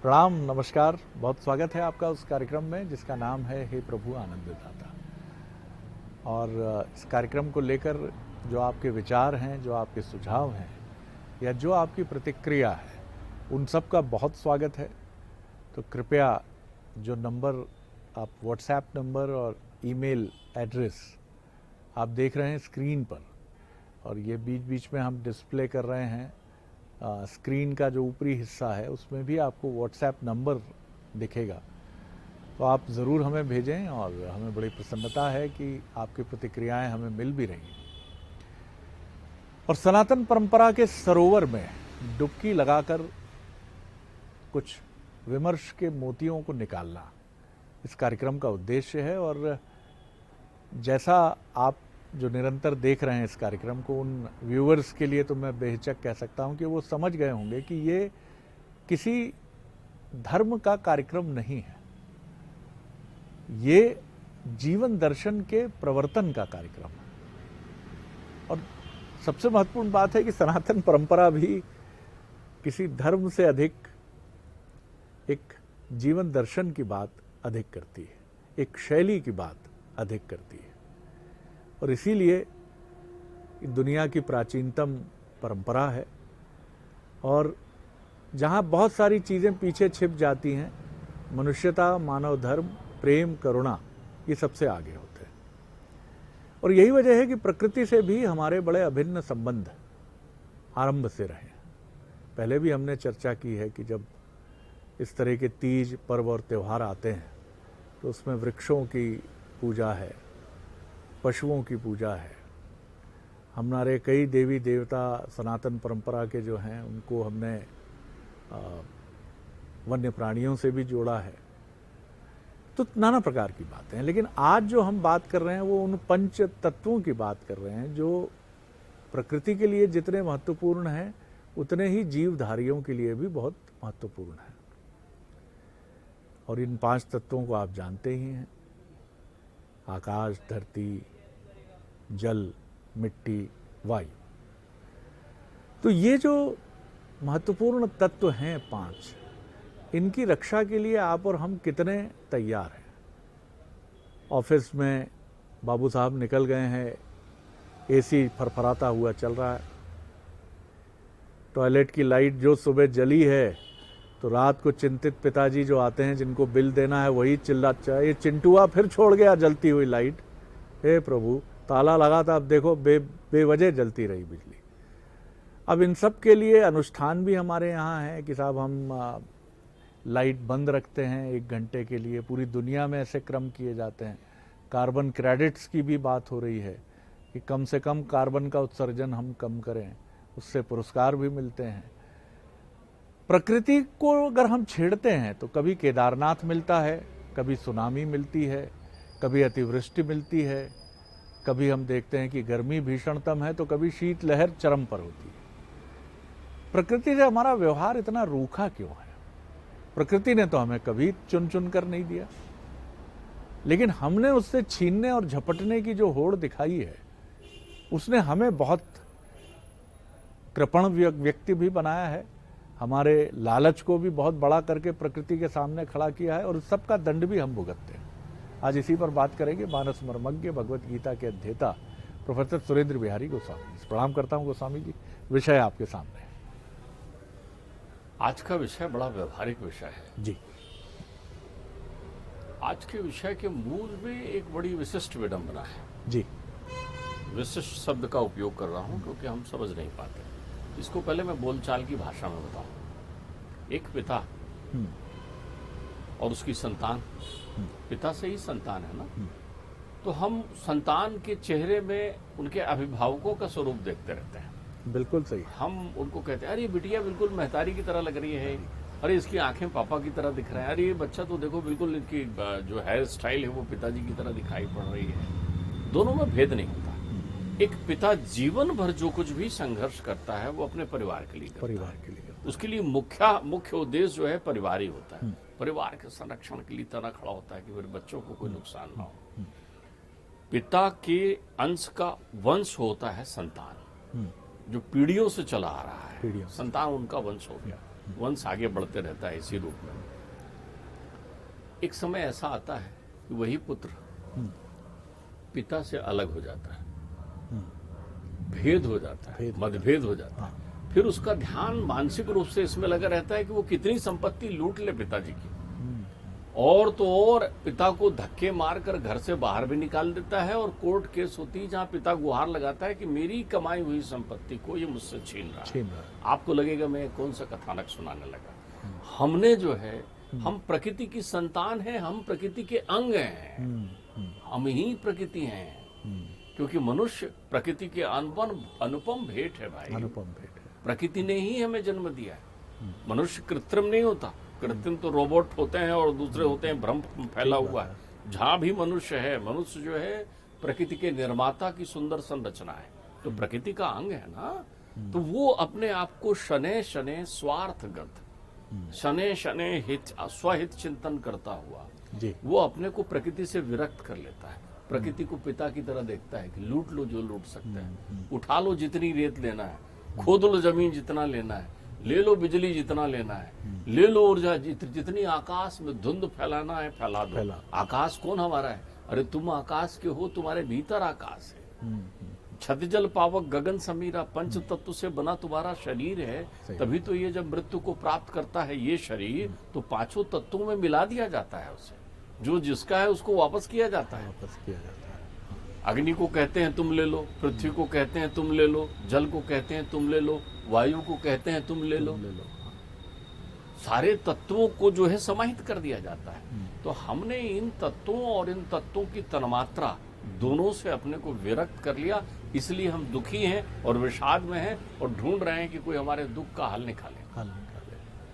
प्रणाम, नमस्कार। बहुत स्वागत है आपका उस कार्यक्रम में जिसका नाम है हे प्रभु आनंद दाता। और इस कार्यक्रम को लेकर जो आपके विचार हैं, जो आपके सुझाव हैं या जो आपकी प्रतिक्रिया है, उन सब का बहुत स्वागत है। तो कृपया जो नंबर आप व्हाट्सएप नंबर और ईमेल एड्रेस आप देख रहे हैं स्क्रीन पर, और ये बीच बीच में हम डिस्प्ले कर रहे हैं स्क्रीन का जो ऊपरी हिस्सा है उसमें भी आपको व्हाट्सएप नंबर दिखेगा। तो आप ज़रूर हमें भेजें और हमें बड़ी प्रसन्नता है कि आपकी प्रतिक्रियाएं हमें मिल भी रही हैं। और सनातन परंपरा के सरोवर में डुबकी लगाकर कुछ विमर्श के मोतियों को निकालना इस कार्यक्रम का उद्देश्य है। और जैसा आप जो निरंतर देख रहे हैं इस कार्यक्रम को, उन व्यूअर्स के लिए तो मैं बेहिचक कह सकता हूं कि वो समझ गए होंगे कि ये किसी धर्म का कार्यक्रम नहीं है, ये जीवन दर्शन के प्रवर्तन का कार्यक्रम है। और सबसे महत्वपूर्ण बात है कि सनातन परंपरा भी किसी धर्म से अधिक एक जीवन दर्शन की बात अधिक करती है, एक शैली की बात अधिक करती है। और इसीलिए दुनिया की प्राचीनतम परंपरा है। और जहाँ बहुत सारी चीज़ें पीछे छिप जाती हैं, मनुष्यता, मानव धर्म, प्रेम, करुणा, ये सबसे आगे होते हैं। और यही वजह है कि प्रकृति से भी हमारे बड़े अभिन्न संबंध आरंभ से रहे हैं। पहले भी हमने चर्चा की है कि जब इस तरह के तीज पर्व और त्यौहार आते हैं तो उसमें वृक्षों की पूजा है, पशुओं की पूजा है। हमारे कई देवी देवता सनातन परंपरा के जो हैं उनको हमने वन्य प्राणियों से भी जोड़ा है। तो नाना प्रकार की बातें हैं। लेकिन आज जो हम बात कर रहे हैं वो उन पंच तत्वों की बात कर रहे हैं जो प्रकृति के लिए जितने महत्वपूर्ण हैं उतने ही जीवधारियों के लिए भी बहुत महत्वपूर्ण है। और इन पांच तत्वों को आप जानते ही हैं: आकाश, धरती, जल, मिट्टी, वायु। तो ये जो महत्वपूर्ण तत्व हैं पांच, इनकी रक्षा के लिए आप और हम कितने तैयार हैं। ऑफिस में बाबू साहब निकल गए हैं, एसी फरफराता हुआ चल रहा है, टॉयलेट की लाइट जो सुबह जली है तो रात को चिंतित पिताजी जो आते हैं जिनको बिल देना है वही चिल्लाता है, ये चिंटुआ फिर छोड़ गया जलती हुई लाइट। हे प्रभु, ताला लगा था, अब देखो बेवजह जलती रही बिजली। अब इन सब के लिए अनुष्ठान भी हमारे यहाँ है कि साहब हम लाइट बंद रखते हैं 1 घंटे के लिए। पूरी दुनिया में ऐसे क्रम किए जाते हैं। कार्बन क्रेडिट्स की भी बात हो रही है कि कम से कम कार्बन का उत्सर्जन हम कम करें, उससे पुरस्कार भी मिलते हैं। प्रकृति को अगर हम छेड़ते हैं तो कभी केदारनाथ मिलता है, कभी सुनामी मिलती है, कभी अतिवृष्टि मिलती है, कभी हम देखते हैं कि गर्मी भीषणतम है तो कभी शीत लहर चरम पर होती है। प्रकृति से हमारा व्यवहार इतना रूखा क्यों है? प्रकृति ने तो हमें कभी चुन चुन कर नहीं दिया, लेकिन हमने उससे छीनने और झपटने की जो होड़ दिखाई है उसने हमें बहुत कृपण व्यक्ति भी बनाया है। हमारे लालच को भी बहुत बड़ा करके प्रकृति के सामने खड़ा किया है, और सबका दंड भी हम भुगतते हैं। आज इसी पर बात करेंगे मानस मर्मज्ञ भगवत गीता के अध्येता प्रोफेसर सुरेंद्र बिहारी गोस्वामी जी। प्रणाम करता हूं गोस्वामी जी, विषय आपके सामने है। आज का विषय बड़ा व्यवहारिक विषय है जी। आज के विषय के मूल में एक बड़ी विशिष्ट विडंबना है जी। विशिष्ट शब्द का उपयोग कर रहा हूं क्योंकि हम समझ नहीं पाते। इसको पहले मैं बोलचाल की भाषा में बताऊं। एक पिता और उसकी संतान, पिता से ही संतान है ना, तो हम संतान के चेहरे में उनके अभिभावकों का स्वरूप देखते रहते हैं। बिल्कुल सही। हम उनको कहते हैं, अरे ये बिटिया बिल्कुल महतारी की तरह लग रही है, अरे इसकी आंखें पापा की तरह दिख रहे हैं, अरे ये बच्चा तो देखो बिल्कुल इनकी जो हेयर स्टाइल है वो पिताजी की तरह दिखाई पड़ रही है। दोनों में भेद नहीं होता। एक पिता जीवन भर जो कुछ भी संघर्ष करता है वो अपने परिवार के लिए करता है। उसके लिए मुख्य उद्देश्य जो है परिवार ही होता है। परिवार के संरक्षण के लिए तना खड़ा होता है कि मेरे बच्चों को कोई नुकसान ना हो। पिता के अंश का वंश होता है संतान, जो पीढ़ियों से चला आ रहा है। संतान उनका वंश हो गया। वंश आगे बढ़ते रहता है इसी रूप में। एक समय ऐसा आता है कि वही पुत्र पिता से अलग हो जाता है, भेद हो जाता है, मतभेद हो जाता है। फिर उसका ध्यान मानसिक रूप से इसमें लगा रहता है कि वो कितनी संपत्ति लूट ले पिताजी की, और तो और पिता को धक्के मारकर घर से बाहर भी निकाल देता है, और कोर्ट केस होती है जहां पिता गुहार लगाता है कि मेरी कमाई हुई संपत्ति को ये मुझसे छीन रहा है। आपको लगेगा मैं कौन सा कथानक सुनाने लगा। हमने जो है, हम प्रकृति की संतान हैं, हम प्रकृति के अंग हैं, हम ही प्रकृति हैं, क्योंकि मनुष्य प्रकृति के अनुपम भेंट है भाई। अनुपम भेंट है। प्रकृति ने ही हमें जन्म दिया है। मनुष्य कृत्रिम नहीं होता। कृत्रिम तो रोबोट होते हैं और दूसरे होते हैं भ्रम फैला हुआ है। जहां भी मनुष्य है, मनुष्य जो है प्रकृति के निर्माता की सुंदर संरचना है, तो प्रकृति का अंग है ना। तो वो अपने आप को शनै शनै स्वार्थगत, शनै शनै हित स्वहित चिंतन करता हुआ जी, वो अपने को प्रकृति से विरक्त कर लेता है। प्रकृति को पिता की तरह देखता है कि लूट लो जो लूट सकते हैं, उठा लो जितनी रेत लेना है, खोद लो जमीन जितना लेना है, ले लो बिजली जितना लेना है, ले लो ऊर्जा जितनी आकाश में धुंध फैलाना है फैला दो। आकाश कौन हमारा है? अरे तुम आकाश के हो, तुम्हारे भीतर आकाश है। छत जल पावक गगन समीरा, पंच तत्व से बना तुम्हारा शरीर है। तभी तो ये जब मृत्यु को प्राप्त करता है ये शरीर, तो पांचों तत्वों में मिला दिया जाता है उसे। जो जिसका है उसको वापस किया जाता है। अग्नि को कहते हैं तुम ले लो, पृथ्वी को कहते हैं तुम ले लो, जल को कहते हैं तुम ले लो, वायु को कहते हैं तुम ले लो। सारे तत्वों को जो है समाहित कर दिया जाता है। तो हमने इन तत्वों और इन तत्वों की तन्मात्रा दोनों से अपने को विरक्त कर लिया, इसलिए हम दुखी हैं और विषाद में हैं और ढूंढ रहे हैं कि कोई हमारे दुख का हल निकाले।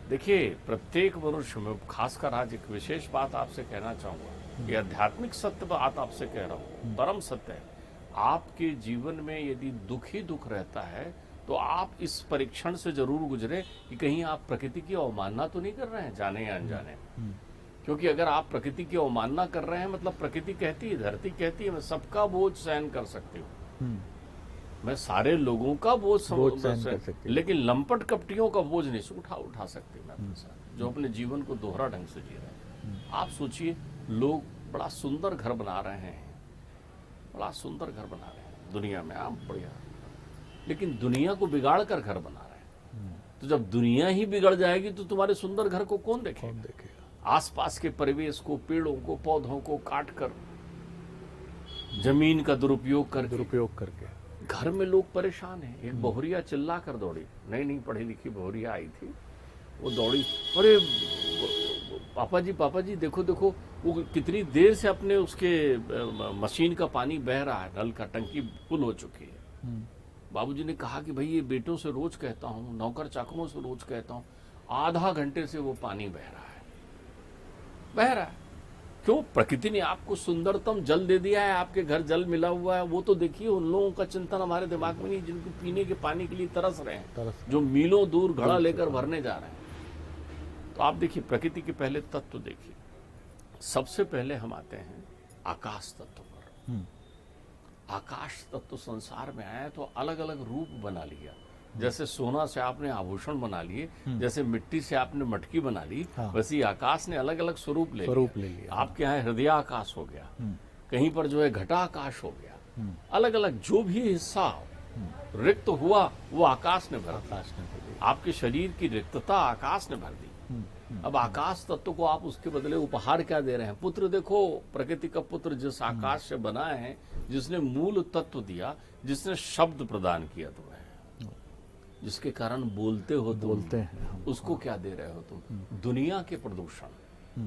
देखिए, प्रत्येक मनुष्य में, खासकर आज एक विशेष बात आपसे कहना चाहूंगा, ये आध्यात्मिक सत्य बात आपसे कह रहा हूँ, परम सत्य है। आपके जीवन में यदि दुख ही दुख रहता है तो आप इस परीक्षण से जरूर गुजरे कि कहीं आप प्रकृति की अवमानना तो नहीं कर रहे हैं, जाने या अनजाने। क्योंकि अगर आप प्रकृति की अवमानना कर रहे हैं, मतलब प्रकृति कहती है, धरती कहती है मैं सबका बोझ सहन कर सकती हूँ, मैं सारे लोगों का बोझ सहन कर सकती हूँ, लेकिन लंपट कपटियों का बोझ नहीं उठा सकती मैं अपने साथ, जो अपने जीवन को दोहरा ढंग से जी रहे हैं। आप सोचिए, लोग बड़ा सुंदर घर बना रहे हैं, बड़ा सुंदर घर बना रहे हैं दुनिया में, आप बढ़िया, लेकिन दुनिया को बिगाड़ कर घर बना रहे हैं। तो जब दुनिया ही बिगड़ जाएगी तो तुम्हारे सुंदर घर को कौन देखेगा? आसपास के परिवेश को, पेड़ों को, पौधों को काट कर, जमीन का दुरुपयोग करके घर में लोग परेशान हैं। एक बहुरिया चिल्ला कर दौड़ी, नई पढ़ी लिखी बहुरिया आई थी, वो दौड़ी, अरे पापा जी देखो देखो, वो कितनी देर से अपने उसके मशीन का पानी बह रहा है, नल का टंकी फुल हो चुकी है। बाबूजी ने कहा कि भाई ये बेटों से रोज कहता हूँ, नौकर चाकरों से रोज कहता हूँ, आधा घंटे से वो पानी बह रहा है। क्यों? प्रकृति ने आपको सुंदरतम जल दे दिया है, आपके घर जल मिला हुआ है। वो तो देखिए, उन लोगों का चिंतन हमारे दिमाग में नहीं जिनको पीने के पानी के लिए तरस रहे हैं, जो मीलों दूर घड़ा लेकर भरने जा रहे हैं। तो आप देखिए, प्रकृति के पहले तत्व देखिए। सबसे पहले हम आते हैं आकाश तत्व पर। आकाश तत्व संसार में आया तो अलग अलग रूप बना लिया। जैसे सोना से आपने आभूषण बना लिए, जैसे मिट्टी से आपने मटकी बना ली, वैसे आकाश ने अलग अलग स्वरूप ले लिया। आपके यहाँ हृदय आकाश हो गया, कहीं पर जो है घटा आकाश हो गया, अलग अलग जो भी हिस्सा रिक्त हुआ वो आकाश ने भर दिया। आपके शरीर की रिक्तता आकाश ने भर दी। अब आकाश तत्व को आप उसके बदले उपहार क्या दे रहे हैं? पुत्र देखो, प्रकृति का पुत्र जिस आकाश से बना है, जिसने मूल तत्व दिया, जिसने शब्द प्रदान किया तुम्हें, जिसके कारण बोलते हो, बोलते हैं, उसको क्या दे रहे हो तुम? दुनिया के प्रदूषण,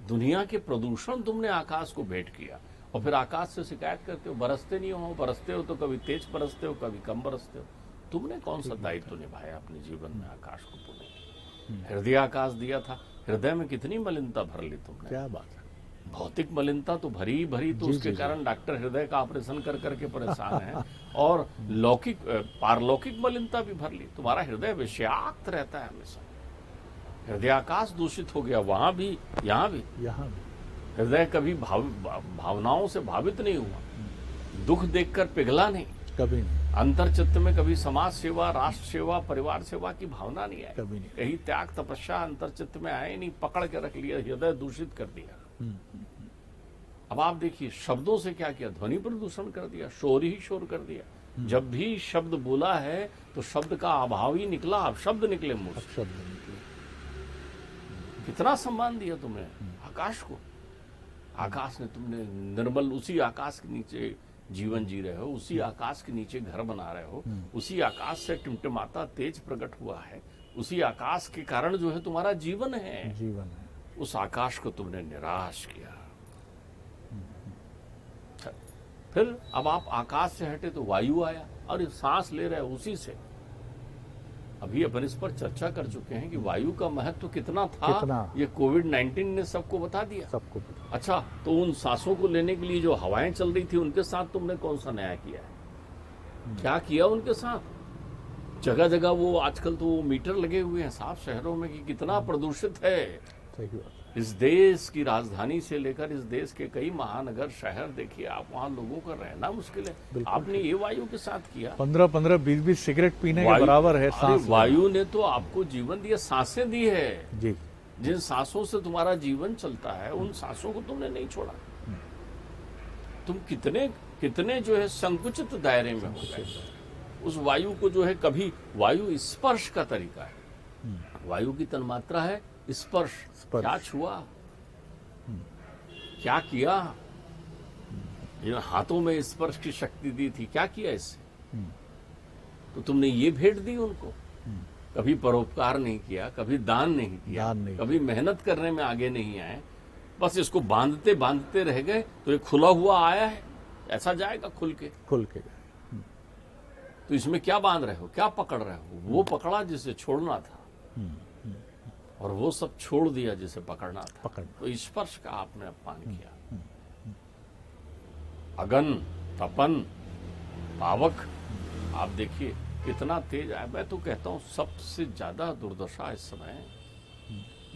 दुनिया के प्रदूषण तुमने आकाश को भेंट किया, और फिर आकाश से शिकायत करते हो बरसते नहीं हो। बरसते हो तो कभी तेज बरसते हो, कभी कम बरसते हो। तुमने कौन सा दायित्व निभाया अपने जीवन में आकाश को पुनः? हृदय आकाश दिया था, हृदय में कितनी मलिनता भर ली तुमने। क्या बात है! भौतिक मलिनता तो भरी, तो उसके कारण डॉक्टर हृदय का ऑपरेशन कर करके परेशान है, और लौकिक पारलौकिक मलिनता भी भर ली। तुम्हारा हृदय विषाक्त रहता है हमेशा। हृदय आकाश दूषित हो गया, वहां भी, यहाँ भी। हृदय कभी भावनाओं से भावित नहीं हुआ, दुख देखकर पिघला नहीं, कभी नहीं। अंतरचित्त में कभी समाज सेवा, राष्ट्र सेवा, परिवार सेवा की भावना नहीं आई, कभी नहीं। कहीं त्याग तपस्या अंतरचित्त में आए नहीं, पकड़ के रख लिया, हृदय दूषित कर दिया। अब आप देखिए शब्दों से क्या किया, ध्वनि प्रदूषण कर दिया, शोर ही शोर कर दिया। जब भी शब्द बोला है तो शब्द का अभाव ही निकला, अब शब्द निकले मुंह से। शब्द निकले। कितना सम्मान दिया तुमने आकाश को, आकाश ने तुमने निर्मल, उसी आकाश के नीचे जीवन जी रहे हो, उसी आकाश के नीचे घर बना रहे हो, उसी आकाश से टिमटिमाता तेज प्रकट हुआ है, उसी आकाश के कारण जो है तुम्हारा जीवन है। जीवन है। उस आकाश को तुमने निराश किया। फिर अब आप आकाश से हटे तो वायु आया, और ये सांस ले रहे हो उसी से। अभी अपन इस पर चर्चा कर चुके हैं कि वायु का महत्व कितना था, कितना? ये कोविड-19 ने सबको बता दिया। सबको पता। अच्छा, तो उन सांसों को लेने के लिए जो हवाएं चल रही थी उनके साथ तुमने कौन सा नया किया है? क्या किया उनके साथ? जगह जगह वो आजकल तो मीटर लगे हुए हैं साफ शहरों में कि कितना प्रदूषित है। सही बात है। इस देश की राजधानी से लेकर इस देश के कई महानगर शहर देखिए आप, वहाँ लोगों का रहना मुश्किल है। बिल्कुल आपने ये वायु के साथ किया। 15-15, 20-20 सिगरेट पीने के वायु- बराबर है अरे सांस लेना। वायु ने तो आपको जीवन दिया, सांसें दी है। जी। जिन सांसों से तुम्हारा जीवन चलता है उन सांसों को तुमने नहीं छोड़ा। तुम कितने कितने जो है संकुचित दायरे में हो गए। उस वायु को जो है, कभी वायु स्पर्श का तरीका है, वायु की तन्मात्रा है स्पर्श। क्या छुआ, क्या किया? इन हाथों में स्पर्श की शक्ति दी थी, क्या किया इससे? तो तुमने ये भेंट दी उनको। कभी परोपकार नहीं किया, कभी दान नहीं किया, दान नहीं कभी मेहनत करने में आगे नहीं आए, बस इसको बांधते बांधते रह गए। तो ये खुला हुआ आया है, ऐसा जाएगा खुल के। खुल के। तो इसमें क्या बांध रहे हो, क्या पकड़ रहे हो? वो पकड़ा जिसे छोड़ना था, और वो सब छोड़ दिया जिसे पकड़ना था। तो स्पर्श का आपने अपमान किया। अगन, तपन, पावक, आप देखिए कितना तेज है। मैं तो कहता हूं सबसे ज्यादा दुर्दशा इस समय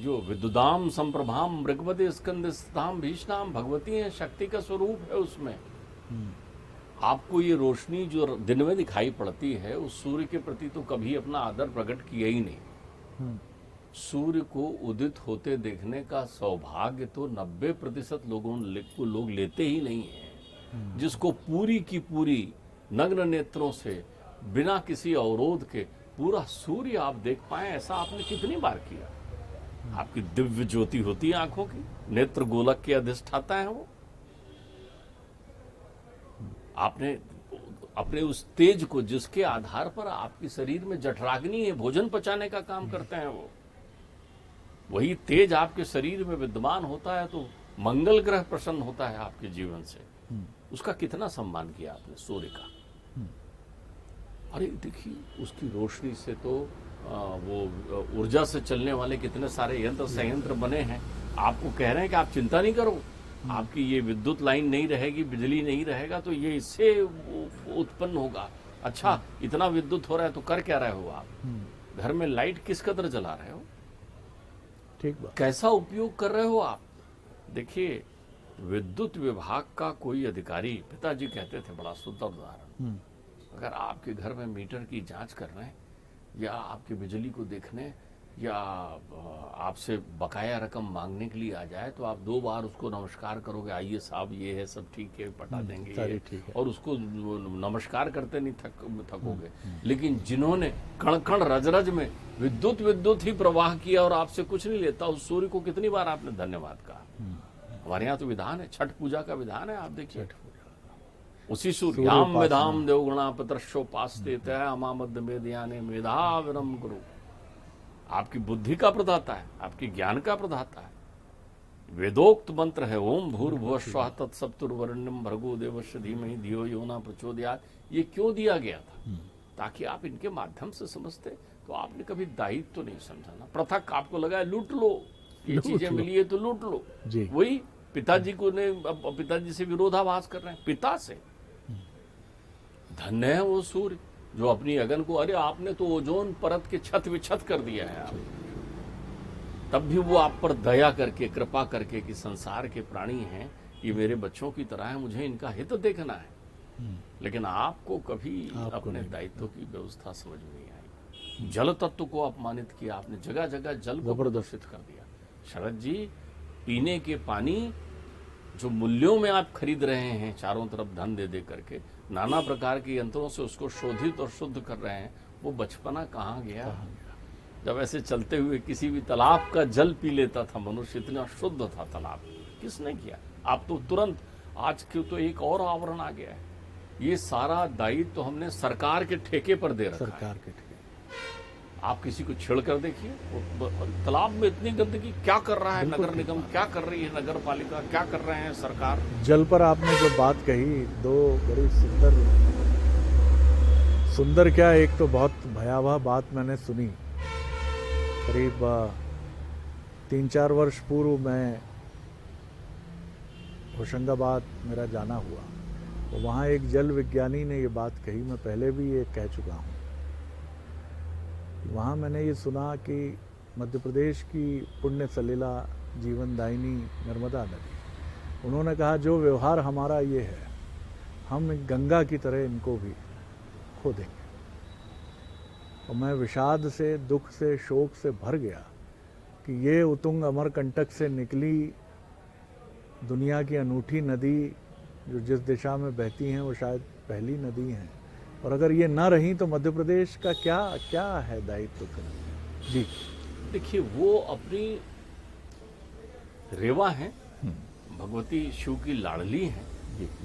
जो विद्युदाम संप्रभाम मृगवदे स्कंद स्थिताम भीषणाम भगवती है, शक्ति का स्वरूप है उसमें। आपको ये रोशनी जो दिन में दिखाई पड़ती है, उस सूर्य के प्रति तो कभी अपना आदर प्रकट किया ही नहीं। सूर्य को उदित होते देखने का सौभाग्य तो 90% लोग लेते ही नहीं है। जिसको पूरी की पूरी नग्न नेत्रों से बिना किसी अवरोध के पूरा सूर्य आप देख पाए, ऐसा आपने कितनी बार किया? आपकी दिव्य ज्योति होती है आंखों की, नेत्र गोलक के अधिष्ठाता है वो। आपने अपने उस तेज को, जिसके आधार पर आपके शरीर में जठराग्नि है, भोजन पचाने का काम करते हैं वो, वही तेज आपके शरीर में विद्यमान होता है तो मंगल ग्रह प्रसन्न होता है आपके जीवन से। उसका कितना सम्मान किया आपने सूर्य का। अरे देखिए उसकी रोशनी से तो वो ऊर्जा से चलने वाले कितने सारे यंत्र संयंत्र बने हैं। आपको कह रहे हैं कि आप चिंता नहीं करो, आपकी ये विद्युत लाइन नहीं रहेगी, बिजली नहीं रहेगा तो ये इससे उत्पन्न होगा। अच्छा, इतना विद्युत हो रहा है तो कर क्या रहे हो आप? घर में लाइट किस कदर जला रहे हो? ठीक बात। कैसा उपयोग कर रहे हो आप? देखिए विद्युत विभाग का कोई अधिकारी, पिताजी कहते थे, बड़ा सुंदर उदाहरण, अगर आपके घर में मीटर की जांच करने या आपकी बिजली को देखने या आपसे बकाया रकम मांगने के लिए आ जाए तो आप 2 बार उसको नमस्कार करोगे, आइए साहब ये है सब ठीक है, पटा देंगे ये, ठीक है। और उसको नमस्कार करते नहीं थकोगे। लेकिन जिन्होंने कण कण रज रज में विद्युत ही प्रवाह किया और आपसे कुछ नहीं लेता, उस सूर्य को कितनी बार आपने धन्यवाद कहा? हमारे यहाँ तो विधान है, छठ पूजा का विधान है, आप देखिए उसी सूर्याम विधाम देवगुणा पत्रशोपास्ते तया मध्य मेदयाने मेधाविनम गुरु। आपकी बुद्धि का प्रदाता है, आपकी ज्ञान का प्रदाता है। वेदोक्त मंत्र है ओम भूर्भुवः स्वः तत्सवितुर्वरेण्यं भर्गो देवस्य धीमहि धियो यो न प्रचोदयात्। ये क्यों दिया गया था? ताकि आप इनके माध्यम से समझते। तो आपने कभी दायित्व तो नहीं समझा ना। पृथक आपको लगा है लूट लो, ये चीजें मिली है तो लूट लो। वही पिताजी को ने पिताजी से विरोधाभास कर रहे हैं, पिता से। धन्य है वो सूर्य जो अपनी अगन को, अरे आपने तो ओजोन परत के छत विछत कर दिया है आप, तब भी वो आप पर दया करके, कृपा करके कि संसार के प्राणी हैं, ये मेरे बच्चों की तरह है, मुझे इनका हित देखना है, लेकिन आपको कभी अपने दायित्व की व्यवस्था समझ में नहीं आई। जल तत्व को अपमानित किया आपने, जगह जगह जल को प्रदूषित कर दिया। शरद जी, पीने के पानी जो मूल्यों में आप खरीद रहे हैं, चारों तरफ धन दे दे करके नाना प्रकार के यंत्रों से उसको शोधित और शुद्ध कर रहे हैं, वो बचपना कहाँ गया? जब ऐसे चलते हुए किसी भी तालाब का जल पी लेता था मनुष्य, इतना शुद्ध था तालाब। किसने किया? आप तो तुरंत, आज क्यों तो एक और आवरण आ गया है, ये सारा दायित्व तो हमने सरकार के ठेके पर दे रखा है। सरकार के ठेके। आप किसी को छेड़ कर देखिए, तालाब में इतनी गंदगी क्या कर रहा है नगर निगम, क्या कर रही है नगर पालिका, क्या कर रहे हैं सरकार। जल पर आपने जो बात कही, दो बड़ी सुंदर क्या, एक तो बहुत भयावह बात मैंने सुनी। करीब 3-4 वर्ष पूर्व मैं होशंगाबाद मेरा जाना हुआ, तो वहाँ एक जल विज्ञानी ने ये बात कही, मैं पहले भी ये कह चुका हूँ। वहाँ मैंने ये सुना कि मध्य प्रदेश की पुण्य सलिला जीवनदायिनी नर्मदा नदी, उन्होंने कहा जो व्यवहार हमारा ये है, हम गंगा की तरह इनको भी खो देंगे। और मैं विषाद से, दुख से, शोक से भर गया कि ये उतुंग अमरकंटक से निकली दुनिया की अनूठी नदी जो जिस दिशा में बहती हैं वो शायद पहली नदी है, और अगर ये ना रही तो मध्य प्रदेश का क्या क्या है दायित्व फिर? जी देखिए, वो अपनी रेवा है, भगवती शिव की लाडली है,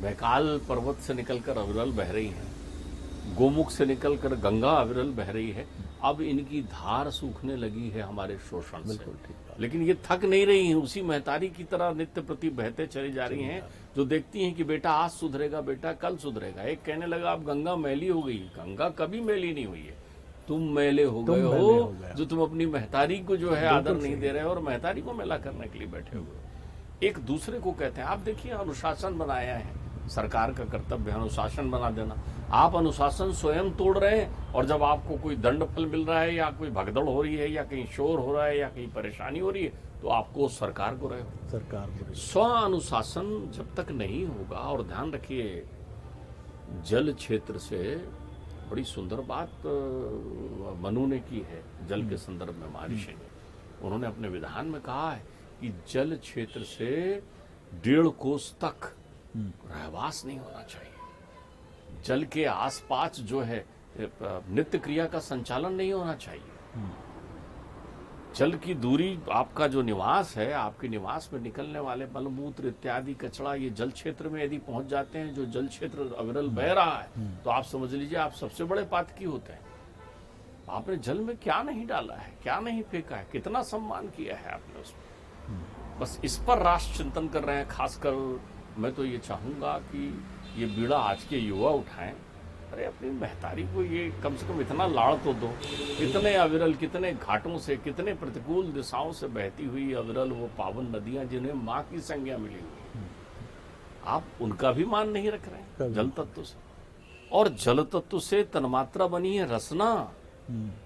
बैकाल पर्वत से निकलकर अविरल बह रही है, गोमुख से निकलकर गंगा अविरल बह रही है। अब इनकी धार सूखने लगी है हमारे शोषण से, लेकिन ये थक नहीं रही हैं, उसी महतारी की तरह नित्य प्रति बहते चली जा रही हैं, जो देखती हैं कि बेटा आज सुधरेगा, बेटा कल सुधरेगा। एक कहने लगा अब गंगा मैली हो गई, गंगा कभी मैली नहीं हुई है, तुम मैले हो गए हो जो तुम अपनी महतारी को जो है आदर नहीं दे रहे हो और महतारी को मैला करने के लिए बैठे हुए हो। एक दूसरे को कहते हैं, आप देखिए अनुशासन बनाया है, सरकार का कर्तव्य है अनुशासन बना देना। आप अनुशासन स्वयं तोड़ रहे हैं, और जब आपको कोई दंड फल मिल रहा है या कोई भगदड़ हो रही है या कहीं शोर हो रहा है या कहीं परेशानी हो रही है, तो आपको सरकार को रहे हो। सरकार स्व अनुशासन जब तक नहीं होगा, और ध्यान रखिए जल क्षेत्र से बड़ी सुंदर बात मनु ने की है जल के संदर्भ में। महर्षि ने, उन्होंने अपने विधान में कहा है कि जल क्षेत्र से 1.5 कोस तक रहवास नहीं होना चाहिए। जल के आसपास जो है नित्य क्रिया का संचालन नहीं होना चाहिए। जल की दूरी, आपका जो निवास है, आपके निवास में निकलने वाले मलमूत्र इत्यादि कचरा ये जल क्षेत्र में यदि पहुंच जाते हैं, जो जल क्षेत्र अविरल बह रहा है, तो आप समझ लीजिए आप सबसे बड़े पातकी होते हैं। आपने जल में क्या नहीं डाला है, क्या नहीं फेंका है, कितना सम्मान किया है आपने उसमें। बस इस पर राष्ट्र चिंतन कर रहे हैं। खासकर मैं तो ये चाहूंगा कि ये बीड़ा आज के युवा उठाएं। अरे अपनी महतारी को ये कम से कम इतना लाड़ तो दो, कितने अविरल, कितने घाटों से, कितने प्रतिकूल दिशाओं से बहती हुई अविरल वो पावन नदियां जिन्हें माँ की संज्ञा मिली हुई, आप उनका भी मान नहीं रख रहे हैं जल तत्व से। और जल तत्व से तन्मात्रा बनी है रसना,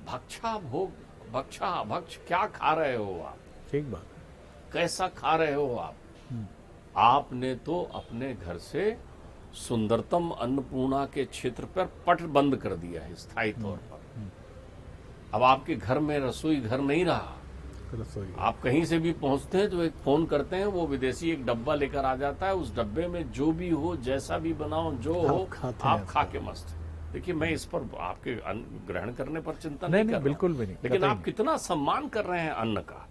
भक्षा भोग, भक्षा भक्ष, क्या खा रहे हो आप? ठीक बात। कैसा खा रहे हो आप? आपने तो अपने घर से सुंदरतम अन्नपूर्णा के क्षेत्र पर पट बंद कर दिया है स्थायी तौर पर। अब आपके घर में रसोई घर नहीं रहा। आप कहीं से भी पहुंचते हैं तो एक फोन करते हैं, वो विदेशी एक डब्बा लेकर आ जाता है, उस डब्बे में जो भी हो, जैसा भी बनाओ, जो हो आप खा के मस्त। देखिए, मैं इस पर आपके अन्न ग्रहण करने पर चिंता नहीं कर रहा, बिल्कुल भी नहीं, लेकिन आप कितना सम्मान कर रहे हैं अन्न का,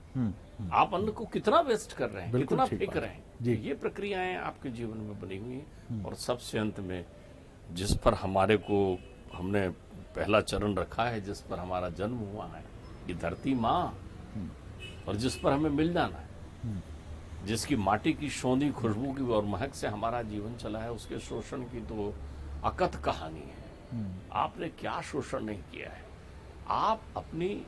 आप अन्न को कितना वेस्ट कर रहे हैं, कितना फेंक रहे हैं। ये प्रक्रियाएं आपके जीवन में बनी हुई हैं। और सबसे अंत में जिस पर हमने पहला चरण रखा है, जिस पर हमारा जन्म हुआ है, ये धरती माँ, और जिस पर हमें मिल जाना है, जिसकी माटी की शोंधी खुशबू की और महक से हमारा जीवन चला है, उसके शोषण की तो अकथ कहानी है। आपने क्या शोषण नहीं किया है? आप अपनी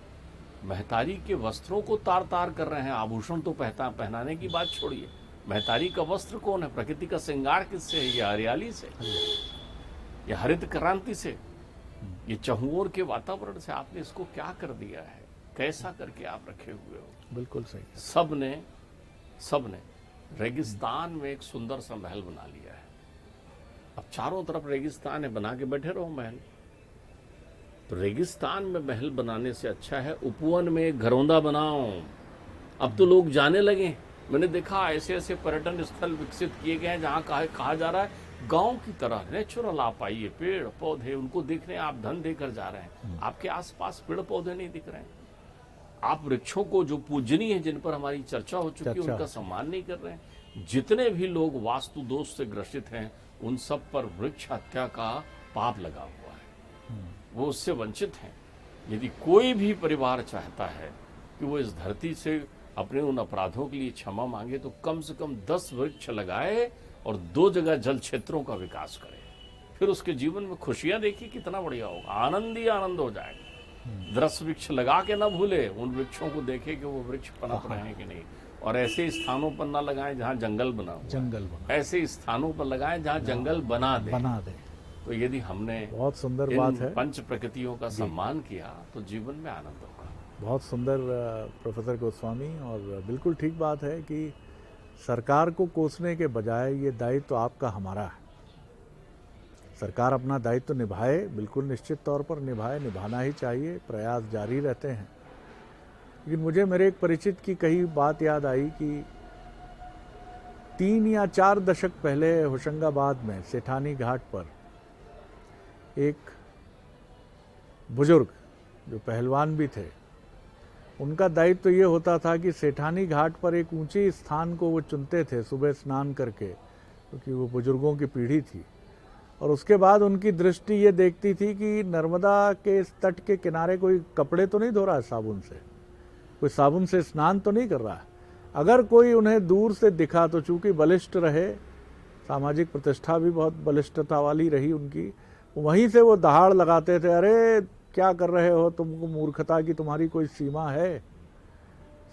महतारी के वस्त्रों को तार तार कर रहे हैं। आभूषण तो पहनाने की बात छोड़िए, महतारी का वस्त्र कौन है? प्रकृति का श्रृंगार किससे है? ये हरियाली से, ये हरित क्रांति से, ये चहुओर के वातावरण से। आपने इसको क्या कर दिया है? कैसा करके आप रखे हुए हो? बिल्कुल सही। सबने रेगिस्तान में एक सुंदर सा महल बना लिया है। अब चारों तरफ रेगिस्तान है, बना के बैठे रहो महल। तो रेगिस्तान में महल बनाने से अच्छा है उपवन में एक घरौंदा बनाओ। अब तो लोग जाने लगे, मैंने देखा ऐसे ऐसे पर्यटन स्थल विकसित किए गए हैं जहाँ कहा जा रहा है गांव की तरह नेचुरल आप आइए, पेड़ पौधे उनको देखने आप धन देकर जा रहे हैं, आपके आसपास पेड़ पौधे नहीं दिख रहे हैं, आप वृक्षों को जो पूजनीय है, जिन पर हमारी चर्चा हो चुकी है, उनका सम्मान नहीं कर रहे हैं। जितने भी लोग वास्तु दोष से ग्रसित हैं उन सब पर वृक्ष हत्या का पाप लगा हुआ है, वो उससे वंचित हैं। यदि कोई भी परिवार चाहता है कि वो इस धरती से अपने उन अपराधों के लिए क्षमा मांगे तो कम से कम 10 वृक्ष लगाए और 2 जगह जल क्षेत्रों का विकास करे, फिर उसके जीवन में खुशियां देखिए कितना बढ़िया होगा, आनंद ही आनंद हो जाएगा। 10 वृक्ष लगा के ना भूले, उन वृक्षों को देखे कि वो वृक्ष पनप रहे हैं कि नहीं, और ऐसे स्थानों पर ना लगाएं जहां जंगल बना हुआ, जंगल बना, ऐसे स्थानों पर लगाएं जहां जंगल बना दे। तो यदि हमने बहुत सुंदर बात है, पंच प्रकृतियों का सम्मान किया तो जीवन में आनंद होगा। बहुत सुंदर प्रोफेसर गोस्वामी, और बिल्कुल ठीक बात है कि सरकार को कोसने के बजाय ये दायित्व तो आपका हमारा है। सरकार अपना दायित्व तो निभाए, बिल्कुल निश्चित तौर पर निभाना ही चाहिए, प्रयास जारी रहते हैं। लेकिन मुझे मेरे एक परिचित की कही बात याद आई कि 3 या 4 दशक पहले होशंगाबाद में सेठानी घाट पर एक बुजुर्ग जो पहलवान भी थे, उनका दायित्व तो ये होता था कि सेठानी घाट पर एक ऊंचे स्थान को वो चुनते थे सुबह स्नान करके, क्योंकि वो बुजुर्गों की पीढ़ी थी, और उसके बाद उनकी दृष्टि ये देखती थी कि नर्मदा के इस तट के किनारे कोई कपड़े तो नहीं धो रहा है साबुन से, कोई साबुन से स्नान तो नहीं कर रहा है। अगर कोई उन्हें दूर से दिखा तो चूंकि बलिष्ठ रहे, सामाजिक प्रतिष्ठा भी बहुत बलिष्ठता वाली रही उनकी, वहीं से वो दहाड़ लगाते थे, अरे क्या कर रहे हो, तुमको मूर्खता की तुम्हारी कोई सीमा है।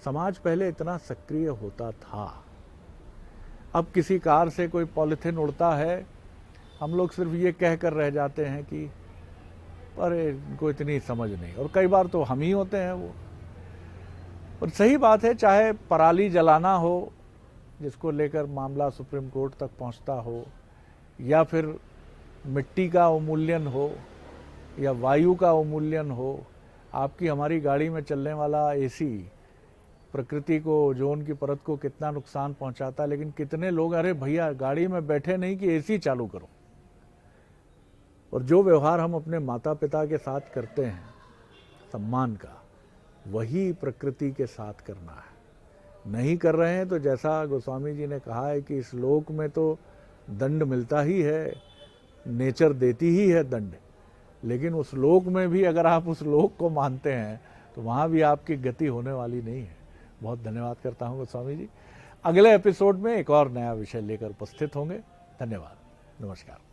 समाज पहले इतना सक्रिय होता था। अब किसी कार से कोई पॉलिथीन उड़ता है, हम लोग सिर्फ ये कह कर रह जाते हैं कि अरे इनको इतनी समझ नहीं, और कई बार तो हम ही होते हैं वो। और सही बात है, चाहे पराली जलाना हो जिसको लेकर मामला सुप्रीम कोर्ट तक पहुंचता हो, या फिर मिट्टी का अवमूल्यन हो, या वायु का अवमूल्यन हो, आपकी हमारी गाड़ी में चलने वाला एसी प्रकृति को, ओजोन की परत को कितना नुकसान पहुंचाता है, लेकिन कितने लोग अरे भैया गाड़ी में बैठे नहीं कि एसी चालू करो। और जो व्यवहार हम अपने माता पिता के साथ करते हैं सम्मान का, वही प्रकृति के साथ करना है। नहीं कर रहे हैं तो जैसा गोस्वामी जी ने कहा है कि इस लोक में तो दंड मिलता ही है, नेचर देती ही है दंड, लेकिन उस लोक में भी अगर आप उस लोक को मानते हैं तो वहाँ भी आपकी गति होने वाली नहीं है। बहुत धन्यवाद करता हूँ गोस्वामी जी। अगले एपिसोड में एक और नया विषय लेकर उपस्थित होंगे। धन्यवाद, नमस्कार।